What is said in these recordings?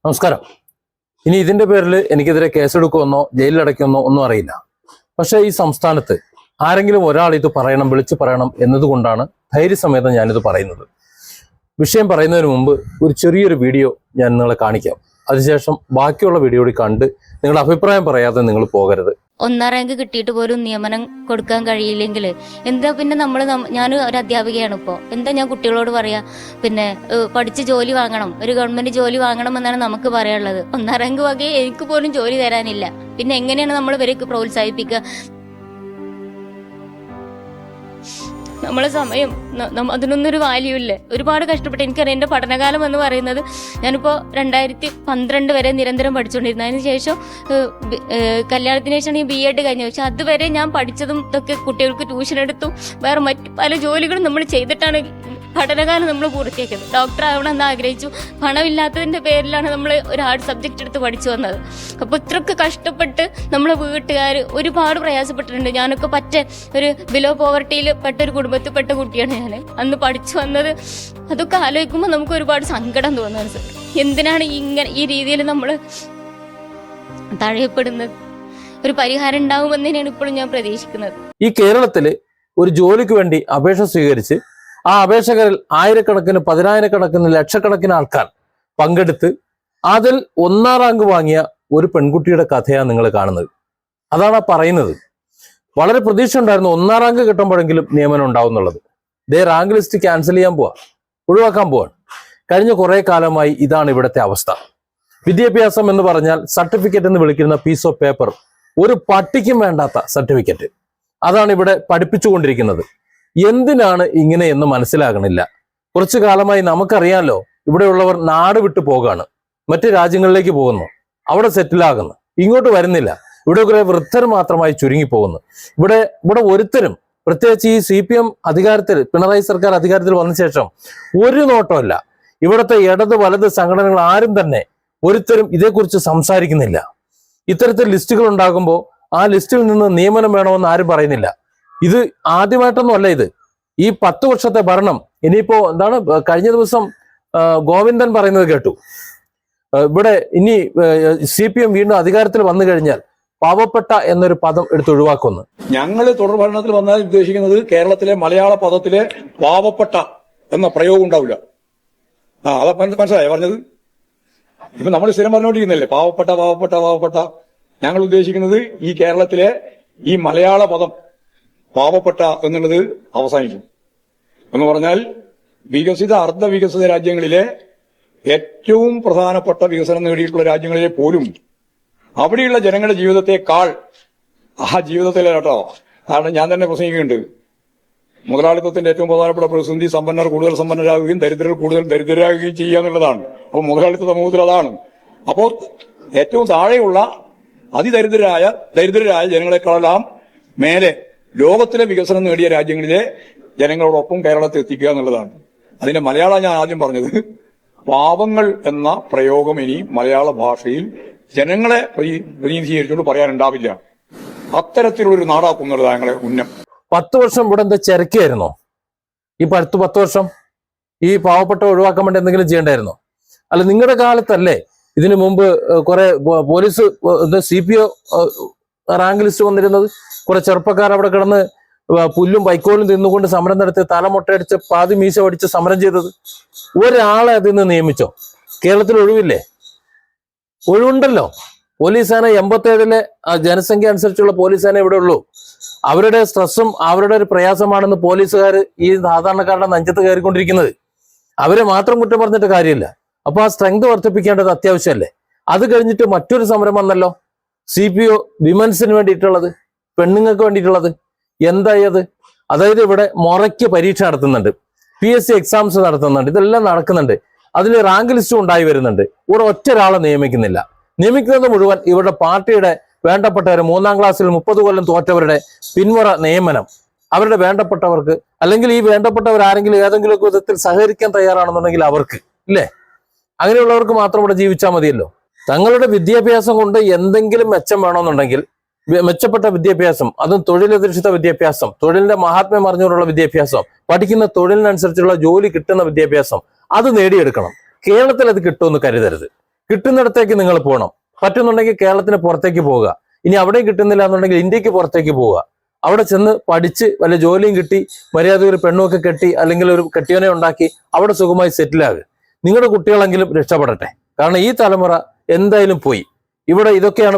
നമസ്കാരം. ഇനി ഇതിന്റെ പേരിൽ എനിക്കെതിരെ കേസെടുക്കുമെന്നോ ജയിലിലടയ്ക്കുമെന്നോ ഒന്നും അറിയില്ല. പക്ഷെ ഈ സംസ്ഥാനത്ത് ആരെങ്കിലും ഒരാൾ ഇത് പറയണം, വിളിച്ചു പറയണം എന്നതുകൊണ്ടാണ് ധൈര്യസമേതം ഞാനിത് പറയുന്നത്. വിഷയം പറയുന്നതിന് മുമ്പ് ഒരു ചെറിയൊരു വീഡിയോ ഞാൻ നിങ്ങളെ കാണിക്കാം. അതിനുശേഷം ബാക്കിയുള്ള വീഡിയോ കൂടി കണ്ട് നിങ്ങളുടെ അഭിപ്രായം പറയാതെ നിങ്ങൾ പോകരുത്. ഒന്നാം റാങ്ക് കിട്ടിയിട്ട് പോലും നിയമനം കൊടുക്കാൻ കഴിയില്ലെങ്കിൽ എന്താ പിന്നെ ഞാൻ ഒരു അധ്യാപികയാണ് ഇപ്പോൾ. എന്താ ഞാൻ കുട്ടികളോട് പറയാ? പിന്നെ പഠിച്ച് ജോലി വാങ്ങണം, ഒരു ഗവൺമെന്റ് ജോലി വാങ്ങണം എന്നാണ് നമുക്ക് പറയാനുള്ളത്. ഒന്നാം റാങ്ക് വകയെ എനിക്ക് പോലും ജോലി തരാനില്ല. പിന്നെ എങ്ങനെയാണ് നമ്മൾ ഇവർക്ക് പ്രോത്സാഹിപ്പിക്കുക? നമ്മളെ സമയം അതിനൊന്നൊരു വാല്യൂ ഇല്ലേ? ഒരുപാട് കഷ്ടപ്പെട്ട് എനിക്കറിയാം. എൻ്റെ പഠനകാലം എന്ന് പറയുന്നത് ഞാനിപ്പോൾ 2012 വരെ നിരന്തരം പഠിച്ചുകൊണ്ടിരുന്നു. അതിന് ശേഷം കല്യാണത്തിന് ശേഷമാണ് ഈ BEd കഴിഞ്ഞത്. പക്ഷെ അതുവരെ ഞാൻ പഠിച്ചതും ഇതൊക്കെ കുട്ടികൾക്ക് ട്യൂഷൻ എടുത്തും വേറെ മറ്റു പല ജോലികളും നമ്മൾ ചെയ്തിട്ടാണ് പഠനകാലം നമ്മൾ പൂർത്തിയാക്കിയത്. ഡോക്ടർ ആവണമെന്ന് ആഗ്രഹിച്ചു. പണമില്ലാത്തതിന്റെ പേരിലാണ് നമ്മൾ ഒരു ഹാർഡ് സബ്ജക്റ്റ് എടുത്ത് പഠിച്ചു വന്നത്. അപ്പോൾ ഇത്രയൊക്കെ കഷ്ടപ്പെട്ട് നമ്മളെ വീട്ടുകാർ ഒരുപാട് പ്രയാസപ്പെട്ടിട്ടുണ്ട്. ഞാനൊക്കെ ഒരു ബിലോ പോവർട്ടിയിൽ പെട്ട ഒരു കുടുംബത്തിൽ പെട്ട കുട്ടിയാണ് ഞാൻ. അന്ന് പഠിച്ചു വന്നത്. അതൊക്കെ ആലോചിക്കുമ്പോൾ നമുക്ക് ഒരുപാട് സങ്കടം തോന്നുന്നു. എന്തിനാണ് ഈ രീതിയിൽ നമ്മൾ തഴയപ്പെടുന്നത്? ഒരു പരിഹാരം ഉണ്ടാവുമെന്ന് ഇപ്പോഴും ഞാൻ പ്രതീക്ഷിക്കുന്നത്. ഈ കേരളത്തില് ഒരു ജോലിക്ക് വേണ്ടി അപേക്ഷ സ്വീകരിച്ച് ആ അപേക്ഷകരിൽ ആയിരക്കണക്കിന്, പതിനായിരക്കണക്കിന്, ലക്ഷക്കണക്കിന് ആൾക്കാർ പങ്കെടുത്ത് അതിൽ ഒന്നാം റാങ്ക് വാങ്ങിയ ഒരു പെൺകുട്ടിയുടെ കഥയാണ് നിങ്ങൾ കാണുന്നത്. അതാണ് പറയുന്നത്. വളരെ പ്രതീക്ഷ ഉണ്ടായിരുന്നു ഒന്നാം റാങ്ക് കിട്ടുമ്പോഴെങ്കിലും നിയമനം ഉണ്ടാവും എന്നുള്ളത്. റാങ്ക് ലിസ്റ്റ് ക്യാൻസൽ ചെയ്യാൻ പോവാ, ഒഴിവാക്കാൻ പോവാണ്. കഴിഞ്ഞ കുറെ കാലമായി ഇതാണ് ഇവിടുത്തെ അവസ്ഥ. വിദ്യാഭ്യാസം എന്ന് പറഞ്ഞാൽ സർട്ടിഫിക്കറ്റ് എന്ന് വിളിക്കുന്ന പീസ് ഓഫ് പേപ്പർ, ഒരു പട്ടിക്കും വേണ്ടാത്ത സർട്ടിഫിക്കറ്റ്, അതാണ് ഇവിടെ പഠിപ്പിച്ചുകൊണ്ടിരിക്കുന്നത്. എന്തിനാണ് ഇങ്ങനെ എന്ന് മനസ്സിലാകണില്ല. കുറച്ചു കാലമായി നമുക്കറിയാമല്ലോ, ഇവിടെയുള്ളവർ നാട് വിട്ടു പോകാണ്, മറ്റു രാജ്യങ്ങളിലേക്ക് പോകുന്നു, അവിടെ സെറ്റിലാകുന്നു, ഇങ്ങോട്ട് വരുന്നില്ല. ഇവിടെ കുറെ വൃദ്ധർ മാത്രമായി ചുരുങ്ങിപ്പോകുന്നു. ഇവിടെ ഒരുത്തരും, പ്രത്യേകിച്ച് ഈ CPM അധികാരത്തിൽ, പിണറായി സർക്കാർ അധികാരത്തിൽ വന്ന ശേഷം ഒരു നോട്ടമല്ല. ഇവിടുത്തെ ഇടത് വലത് സംഘടനകൾ ആരും തന്നെ ഒരുത്തരും ഇതേക്കുറിച്ച് സംസാരിക്കുന്നില്ല. ഇത്തരത്തിൽ ലിസ്റ്റുകൾ ഉണ്ടാകുമ്പോൾ ആ ലിസ്റ്റിൽ നിന്ന് നിയമനം വേണമെന്ന് ആരും പറയുന്നില്ല. ഇത് ആദ്യമായിട്ടൊന്നും അല്ല. ഇത് ഈ 10 വർഷത്തെ ഭരണം. ഇനിയിപ്പോ എന്താണ്, കഴിഞ്ഞ ദിവസം ഗോവിന്ദൻ പറയുന്നത് കേട്ടു, ഇവിടെ ഇനി CPM വീണ്ടും അധികാരത്തിൽ വന്നു കഴിഞ്ഞാൽ പാവപ്പെട്ട എന്നൊരു പദം എടുത്ത് ഒഴിവാക്കുമെന്ന്. ഞങ്ങൾ തുടർ ഭരണത്തിൽ വന്നാൽ ഉദ്ദേശിക്കുന്നത് കേരളത്തിലെ മലയാള പദത്തിലെ പാവപ്പെട്ട എന്ന പ്രയോഗം ഉണ്ടാവില്ല. അതാ മനസ്സിലായോ പറഞ്ഞത്? ഇപ്പൊ നമ്മൾ സ്ഥിരം പറഞ്ഞുകൊണ്ടിരിക്കുന്നില്ലേ പാവപ്പെട്ട പാവപ്പെട്ട പാവപ്പെട്ട. ഞങ്ങൾ ഉദ്ദേശിക്കുന്നത് ഈ കേരളത്തിലെ ഈ മലയാള പദം പാവപ്പെട്ട എന്നുള്ളത് അവസാനിക്കും. എന്ന് പറഞ്ഞാൽ വികസിത അർദ്ധവികസിത രാജ്യങ്ങളിലെ ഏറ്റവും പ്രധാനപ്പെട്ട വികസനം നേടിയിട്ടുള്ള രാജ്യങ്ങളിലെ പോലും അവിടെയുള്ള ജനങ്ങളുടെ ജീവിതത്തെക്കാൾ ആ ജീവിതത്തിലെ കേട്ടോ, കാരണം ഞാൻ തന്നെ പ്രസംഗിക്കുന്നുണ്ട്, മുതലാളിത്തത്തിന്റെ ഏറ്റവും പ്രധാനപ്പെട്ട പ്രതിസന്ധി സമ്പന്നർ കൂടുതൽ സമ്പന്നരാകുകയും ദരിദ്രർ കൂടുതൽ ദരിദ്രരാകുകയും ചെയ്യുക എന്നുള്ളതാണ്. അപ്പോൾ മുതലാളിത്ത സമൂഹത്തിൽ അതാണ്. അപ്പോൾ ഏറ്റവും താഴെയുള്ള ദരിദ്രരായ ജനങ്ങളെക്കാളെല്ലാം മേലെ ലോകത്തിലെ വികസനം നേടിയ രാജ്യങ്ങളിലെ ജനങ്ങളോടൊപ്പം കേരളത്തെ എത്തിക്കുക എന്നുള്ളതാണ്. അതിന്റെ മലയാളം ഞാൻ ആദ്യം പറഞ്ഞത്. പാവങ്ങൾ എന്ന പ്രയോഗം ഇനി മലയാള ഭാഷയിൽ ജനങ്ങളെ പ്രതിനിധീകരിച്ചുകൊണ്ട് പറയാനുണ്ടാവില്ല. അത്തരത്തിലുള്ളൊരു നാടാക്കുന്നുള്ളത് ഞങ്ങളെ ഉന്നം. 10 വർഷം ഇവിടെ എന്താ ചരക്കായിരുന്നോ? ഈ 10 വർഷം ഈ പാവപ്പെട്ട ഒഴിവാക്കാൻ വേണ്ടി എന്തെങ്കിലും ചെയ്യണ്ടായിരുന്നോ? അല്ല, നിങ്ങളുടെ കാലത്തല്ലേ ഇതിനു മുമ്പ് കുറെ പോലീസ് CPO റാങ്ക് ലിസ്റ്റ് വന്നിരുന്നത്? കുറെ ചെറുപ്പക്കാർ അവിടെ കിടന്ന് പുല്ലും വൈക്കോലും തിന്നുകൊണ്ട് സമരം നടത്തി തലമുട്ടയടിച്ച് പാതി മീശ പഠിച്ച് സമരം ചെയ്തത്. ഒരാളെ അതിൽ നിന്ന് നിയമിച്ചോ? കേരളത്തിൽ ഒഴിവില്ലേ? ഒഴിവുണ്ടല്ലോ. പോലീസ് സേന 87-ലെ ജനസംഖ്യ അനുസരിച്ചുള്ള പോലീസ് സേന ഇവിടെ ഉള്ളൂ. അവരുടെ സ്ട്രെസ്സും അവരുടെ ഒരു പ്രയാസമാണെന്ന് പോലീസുകാർ ഈ സാധാരണക്കാരുടെ നെഞ്ചത്ത് കയറിക്കൊണ്ടിരിക്കുന്നത്. അവരെ മാത്രം കുറ്റം പറഞ്ഞിട്ട് കാര്യമില്ല. അപ്പൊ ആ സ്ട്രെങ്ത് വർദ്ധിപ്പിക്കേണ്ടത് അത്യാവശ്യമല്ലേ? അത് കഴിഞ്ഞിട്ട് മറ്റൊരു സമരം വന്നല്ലോ, CPO വിമൻസിന് വേണ്ടിയിട്ടുള്ളത്, പെണ്ണുങ്ങൾക്ക് വേണ്ടിയിട്ടുള്ളത്. എന്തായി അത്? അതായത് ഇവിടെ മുറയ്ക്ക് പരീക്ഷ നടത്തുന്നുണ്ട്, PSC എക്സാംസ് നടത്തുന്നുണ്ട്, ഇതെല്ലാം നടക്കുന്നുണ്ട്. അതിൽ റാങ്ക് ലിസ്റ്റും ഉണ്ടായി വരുന്നുണ്ട്. ഇവിടെ ഒറ്റ ഒരാളെ നിയമിക്കുന്നില്ല. നിയമിക്കുന്നത് മുഴുവൻ ഇവരുടെ പാർട്ടിയുടെ വേണ്ടപ്പെട്ടവർ, 3ാം ക്ലാസ്സിൽ 30 കൊല്ലം തോറ്റവരുടെ പിന്മുറ നിയമനം. അവരുടെ വേണ്ടപ്പെട്ടവർക്ക്, അല്ലെങ്കിൽ ഈ വേണ്ടപ്പെട്ടവർ ആരെങ്കിലും ഏതെങ്കിലും വിധത്തിൽ സഹകരിക്കാൻ തയ്യാറാണെന്നുണ്ടെങ്കിൽ അവർക്ക്, ഇല്ലേ, അങ്ങനെയുള്ളവർക്ക് മാത്രം ഇവിടെ ജീവിച്ചാൽ മതിയല്ലോ. തങ്ങളുടെ വിദ്യാഭ്യാസം കൊണ്ട് എന്തെങ്കിലും മെച്ചം വേണമെന്നുണ്ടെങ്കിൽ മെച്ചപ്പെട്ട വിദ്യാഭ്യാസം, അതും തൊഴിലധിഷ്ഠിത വിദ്യാഭ്യാസം, തൊഴിലിന്റെ മഹാത്മ്യം അറിഞ്ഞുകൊണ്ടുള്ള വിദ്യാഭ്യാസം, പഠിക്കുന്ന തൊഴിലിനനുസരിച്ചുള്ള ജോലി കിട്ടുന്ന വിദ്യാഭ്യാസം, അത് നേടിയെടുക്കണം. കേരളത്തിൽ അത് കിട്ടുമെന്ന് കരുതരുത്. കിട്ടുന്നിടത്തേക്ക് നിങ്ങൾ പോകണം. പറ്റുന്നുണ്ടെങ്കിൽ കേരളത്തിന് പുറത്തേക്ക് പോവുക. ഇനി അവിടെയും കിട്ടുന്നില്ല എന്നുണ്ടെങ്കിൽ ഇന്ത്യക്ക് പുറത്തേക്ക് പോവുക. അവിടെ ചെന്ന് പഠിച്ച് വല്ല ജോലിയും കിട്ടി മര്യാദ ഒരു പെണ്ണുമൊക്കെ കെട്ടി അല്ലെങ്കിൽ ഒരു കെട്ടിയോനെ ഉണ്ടാക്കി അവിടെ സുഖമായി സെറ്റിലാകുക. നിങ്ങളുടെ കുട്ടികളെങ്കിലും രക്ഷപ്പെടട്ടെ. കാരണം ഈ തലമുറ എന്തായാലും പോയി. ഇവിടെ ഇവരൊക്കെയാണ്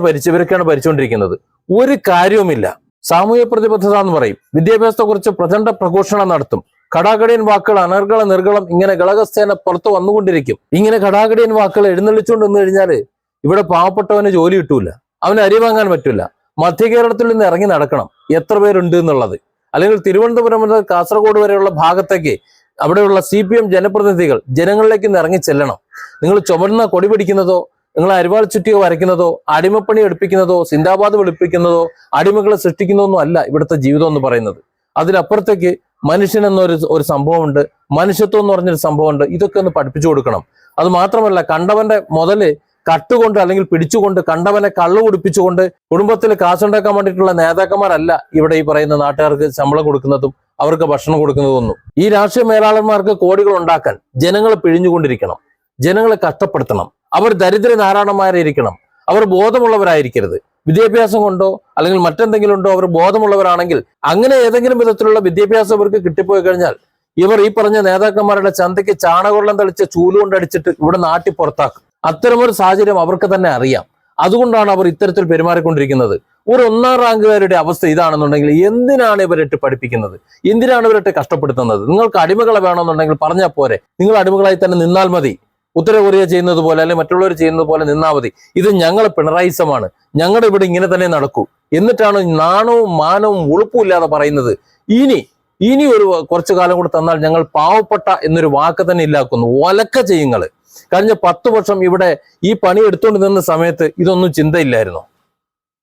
ഭരിച്ചുകൊണ്ടിരിക്കുന്നത്. ഒരു കാര്യവുമില്ല. സാമൂഹ്യ പ്രതിബദ്ധത എന്ന് പറയും. വിദ്യാഭ്യാസത്തെക്കുറിച്ച് പ്രചണ്ഡ പ്രഘോഷണം നടത്തും. ഘടാഘടിയൻ വാക്കുകൾ അനർഗള നിർഗളം ഇങ്ങനെ ഘടകസ്ഥേന പുറത്ത് വന്നുകൊണ്ടിരിക്കും. ഇങ്ങനെ ഘടാഘടിയൻ വാക്കുകൾ എഴുന്നള്ളിച്ചുകൊണ്ട് വന്നു കഴിഞ്ഞാല് ഇവിടെ പാവപ്പെട്ടവന് ജോലി കിട്ടൂല, അവന് അരി വാങ്ങാൻ പറ്റൂല. മധ്യ കേരളത്തിൽ നിന്ന് ഇറങ്ങി നടക്കണം എത്ര പേരുണ്ട് എന്നുള്ളത്. അല്ലെങ്കിൽ തിരുവനന്തപുരം മുതൽ കാസർഗോഡ് വരെയുള്ള ഭാഗത്തേക്ക് അവിടെയുള്ള CPM ജനപ്രതിനിധികൾ ജനങ്ങളിലേക്ക് നിന്ന് ഇറങ്ങി ചെല്ലണം. നിങ്ങൾ ചുമന്ന കൊടി പിടിക്കുന്നതോ നിങ്ങൾ അരിവാൾ ചുറ്റിയോ വരയ്ക്കുന്നതോ അടിമപ്പണി എടുപ്പിക്കുന്നതോ സിന്ദാബാദ് വെളുപ്പിക്കുന്നതോ അടിമകളെ സൃഷ്ടിക്കുന്നതൊന്നും അല്ല ഇവിടുത്തെ ജീവിതം എന്ന് പറയുന്നത്. അതിനപ്പുറത്തേക്ക് മനുഷ്യൻ എന്നൊരു സംഭവമുണ്ട്, മനുഷ്യത്വം എന്ന് പറഞ്ഞൊരു സംഭവമുണ്ട്. ഇതൊക്കെ ഒന്ന് പഠിപ്പിച്ചു കൊടുക്കണം. അത് മാത്രമല്ല, കണ്ടവന്റെ മുതല് കട്ടുകൊണ്ട് അല്ലെങ്കിൽ പിടിച്ചുകൊണ്ട് കണ്ടവനെ കള്ളു കുടിപ്പിച്ചുകൊണ്ട് കുടുംബത്തിൽ കാശുണ്ടാക്കാൻ വേണ്ടിയിട്ടുള്ള നേതാക്കന്മാരല്ല ഇവിടെ ഈ പറയുന്ന നാട്ടുകാർക്ക് ശമ്പളം കൊടുക്കുന്നതും അവർക്ക് ഭക്ഷണം കൊടുക്കുന്നതൊന്നും. ഈ രാഷ്ട്രീയ മേലാളന്മാർക്ക് കോടികൾ ഉണ്ടാക്കാൻ ജനങ്ങളെ പിഴിഞ്ഞുകൊണ്ടിരിക്കണം, ജനങ്ങളെ കഷ്ടപ്പെടുത്തണം. അവർ ദരിദ്ര നാരായണന്മാരായിരിക്കണം, അവർ ബോധമുള്ളവരായിരിക്കരുത്. വിദ്യാഭ്യാസം കൊണ്ടോ അല്ലെങ്കിൽ മറ്റെന്തെങ്കിലും ഉണ്ടോ അവർ ബോധമുള്ളവരാണെങ്കിൽ അങ്ങനെ ഏതെങ്കിലും വിധത്തിലുള്ള വിദ്യാഭ്യാസം അവർക്ക് കിട്ടിപ്പോയി കഴിഞ്ഞാൽ ഇവർ ഈ പറഞ്ഞ നേതാക്കന്മാരുടെ ചന്തയ്ക്ക് ചാണകവെള്ളം തളിച്ച് ചൂലുകൊണ്ടടിച്ചിട്ട് ഇവിടെ നാട്ടി പുറത്താക്കും. അത്തരമൊരു സാഹചര്യം അവർക്ക് തന്നെ അറിയാം. അതുകൊണ്ടാണ് അവർ ഇത്തരത്തിൽ പെരുമാറിക്കൊണ്ടിരിക്കുന്നത്. ഒരു 1ാം റാങ്കുകാരുടെ അവസ്ഥ ഇതാണെന്നുണ്ടെങ്കിൽ എന്തിനാണ് ഇവരിട്ട് പഠിപ്പിക്കുന്നത്? എന്തിനാണ് ഇവരിട്ട് കഷ്ടപ്പെടുത്തുന്നത്? നിങ്ങൾക്ക് അടിമകളെ വേണമെന്നുണ്ടെങ്കിൽ പറഞ്ഞാൽ പോരെ, നിങ്ങൾ അടിമകളായി തന്നെ നിന്നാൽ മതി. ഉത്തര കൊറിയ ചെയ്യുന്നത് പോലെ അല്ലെങ്കിൽ മറ്റുള്ളവർ ചെയ്യുന്നത് പോലെ നിന്നാൽ മതി. ഇത് ഞങ്ങളെ പിണറായിസമാണ്, ഞങ്ങളുടെ ഇവിടെ ഇങ്ങനെ തന്നെ നടക്കൂ എന്നിട്ടാണ് നാണവും മാനവും ഉളുപ്പും ഇല്ലാതെ പറയുന്നത്. ഇനി ഒരു കുറച്ചു കാലം കൂടെ തന്നാൽ ഞങ്ങൾ പാവപ്പെട്ട എന്നൊരു വാക്ക് തന്നെ ഇല്ലാക്കുന്നു. ഒലക്ക ചെയ്യുങ്ങള്. കഴിഞ്ഞ 10 വർഷം ഇവിടെ ഈ പണി എടുത്തുകൊണ്ട് നിന്ന സമയത്ത് ഇതൊന്നും ചിന്തയില്ലായിരുന്നു.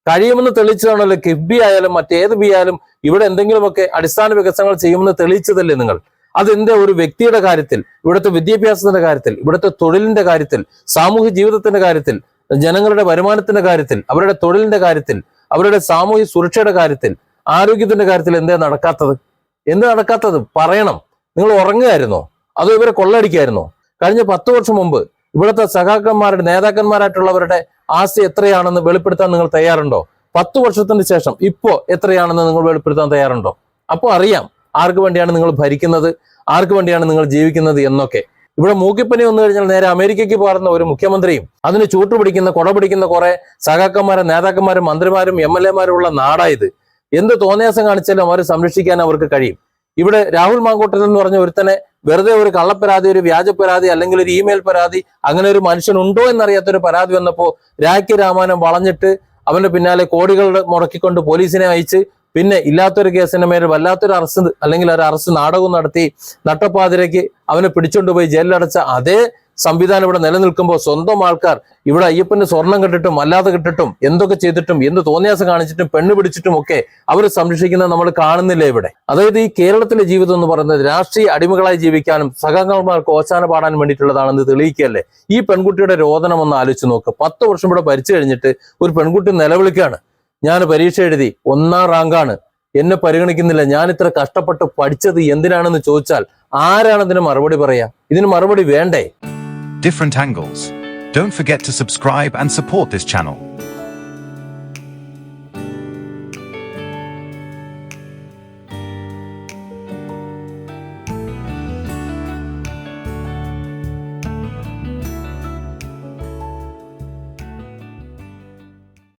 കഴിയുമെന്ന് തെളിയിച്ചതാണല്ലോ കിഫ്ബി ആയാലും മറ്റേത് ബി ആയാലും ഇവിടെ എന്തെങ്കിലുമൊക്കെ അടിസ്ഥാന വികസനങ്ങൾ ചെയ്യുമെന്ന് തെളിയിച്ചതല്ലേ നിങ്ങൾ? അതെന്താ ഒരു വ്യക്തിയുടെ കാര്യത്തിൽ, ഇവിടുത്തെ വിദ്യാഭ്യാസത്തിന്റെ കാര്യത്തിൽ, ഇവിടുത്തെ തൊഴിലിന്റെ കാര്യത്തിൽ, സാമൂഹ്യ ജീവിതത്തിന്റെ കാര്യത്തിൽ, ജനങ്ങളുടെ വരുമാനത്തിന്റെ കാര്യത്തിൽ, അവരുടെ തൊഴിലിന്റെ കാര്യത്തിൽ, അവരുടെ സാമൂഹ്യ സുരക്ഷയുടെ കാര്യത്തിൽ, ആരോഗ്യത്തിന്റെ കാര്യത്തിൽ എന്താ നടക്കാത്തത്? പറയണം. നിങ്ങൾ ഉറങ്ങുകയായിരുന്നോ അതോ ഇവരെ കൊള്ളടിക്കായിരുന്നോ? കഴിഞ്ഞ 10 വർഷം മുമ്പ് ഇവിടുത്തെ സഖാക്കന്മാരുടെ നേതാക്കന്മാരായിട്ടുള്ളവരുടെ ആസ്തി എത്രയാണെന്ന് വെളിപ്പെടുത്താൻ നിങ്ങൾ തയ്യാറുണ്ടോ? 10 വർഷത്തിന് ശേഷം ഇപ്പോ എത്രയാണെന്ന് നിങ്ങൾ വെളിപ്പെടുത്താൻ തയ്യാറുണ്ടോ? അപ്പോൾ അറിയാം ആർക്ക് വേണ്ടിയാണ് നിങ്ങൾ ഭരിക്കുന്നത്, ആർക്ക് വേണ്ടിയാണ് നിങ്ങൾ ജീവിക്കുന്നത് എന്നൊക്കെ. ഇവിടെ മൂക്കിപ്പനി വന്നു കഴിഞ്ഞാൽ നേരെ അമേരിക്കയ്ക്ക് പോകുന്ന ഒരു മുഖ്യമന്ത്രിയും അതിന് ചൂട്ടുപിടിക്കുന്ന കൊട പിടിക്കുന്ന കുറെ സഖാക്കന്മാരും നേതാക്കന്മാരും മന്ത്രിമാരും MLA മാരും ഉള്ള നാടായത്. എന്ത് തോന്നിയാസം കാണിച്ചാലും അവരെ സംരക്ഷിക്കാൻ അവർക്ക് കഴിയും. ഇവിടെ രാഹുൽ മാങ്കൂട്ടൻ എന്ന് പറഞ്ഞ ഒരുത്തനെ വെറുതെ ഒരു കള്ളപ്പരാതി, ഒരു വ്യാജ പരാതി അല്ലെങ്കിൽ ഒരു ഇമെയിൽ പരാതി, അങ്ങനെ ഒരു മനുഷ്യനുണ്ടോ എന്നറിയാത്തൊരു പരാതി വന്നപ്പോ രാഖി രാമാനം വളഞ്ഞിട്ട് അവന്റെ പിന്നാലെ കോടികൾ മുടക്കിക്കൊണ്ട് പോലീസിനെ അയച്ച് പിന്നെ ഇല്ലാത്തൊരു കേസിന്റെ മേൽ വല്ലാത്തൊരു അറസ്റ്റ് അല്ലെങ്കിൽ ഒരു അറസ്റ്റ് നാടകവും നടത്തി നട്ടപ്പാതിരയ്ക്ക് അവനെ പിടിച്ചുകൊണ്ടുപോയി ജയിലിലടച്ച അതേ സംവിധാനം ഇവിടെ നിലനിൽക്കുമ്പോൾ സ്വന്തം ആൾക്കാർ ഇവിടെ അയ്യപ്പന് സ്വർണം കെട്ടിട്ടും അല്ലാതെ കെട്ടിട്ടും എന്തൊക്കെ ചെയ്തിട്ടും എന്ത് തോന്നിയാസം കാണിച്ചിട്ടും പെണ്ണ് പിടിച്ചിട്ടും ഒക്കെ അവർ സംരക്ഷിക്കുന്നത് നമ്മൾ കാണുന്നില്ല ഇവിടെ. അതായത് ഈ കേരളത്തിലെ ജീവിതം എന്ന് പറയുന്നത് രാഷ്ട്രീയ അടിമകളായി ജീവിക്കാനും സഖാക്കന്മാർക്ക് ഓശാന പാടാൻ വേണ്ടിയിട്ടുള്ളതാണെന്ന് തെളിയിക്കുകയല്ലേ. ഈ പെൺകുട്ടിയുടെ രോദനം ഒന്ന് ആലോചിച്ച് നോക്ക്. 10 വർഷം ഇവിടെ ഭരിച്ചു കഴിഞ്ഞിട്ട് ഒരു പെൺകുട്ടി നിലവിളിക്കാണ്, ഞാൻ പരീക്ഷ എഴുതി 1ാം റാങ്കാണ്, എന്നെ പരിഗണിക്കുന്നില്ല, ഞാൻ ഇത്ര കഷ്ടപ്പെട്ട് പഠിച്ചത് എന്തിനാണെന്ന് ചോദിച്ചാൽ ആരാണ് ഇതിന് മറുപടി പറയാ? ഇതിന് മറുപടി വേണ്ടേ? Different angles. Don't forget to subscribe and support this channel.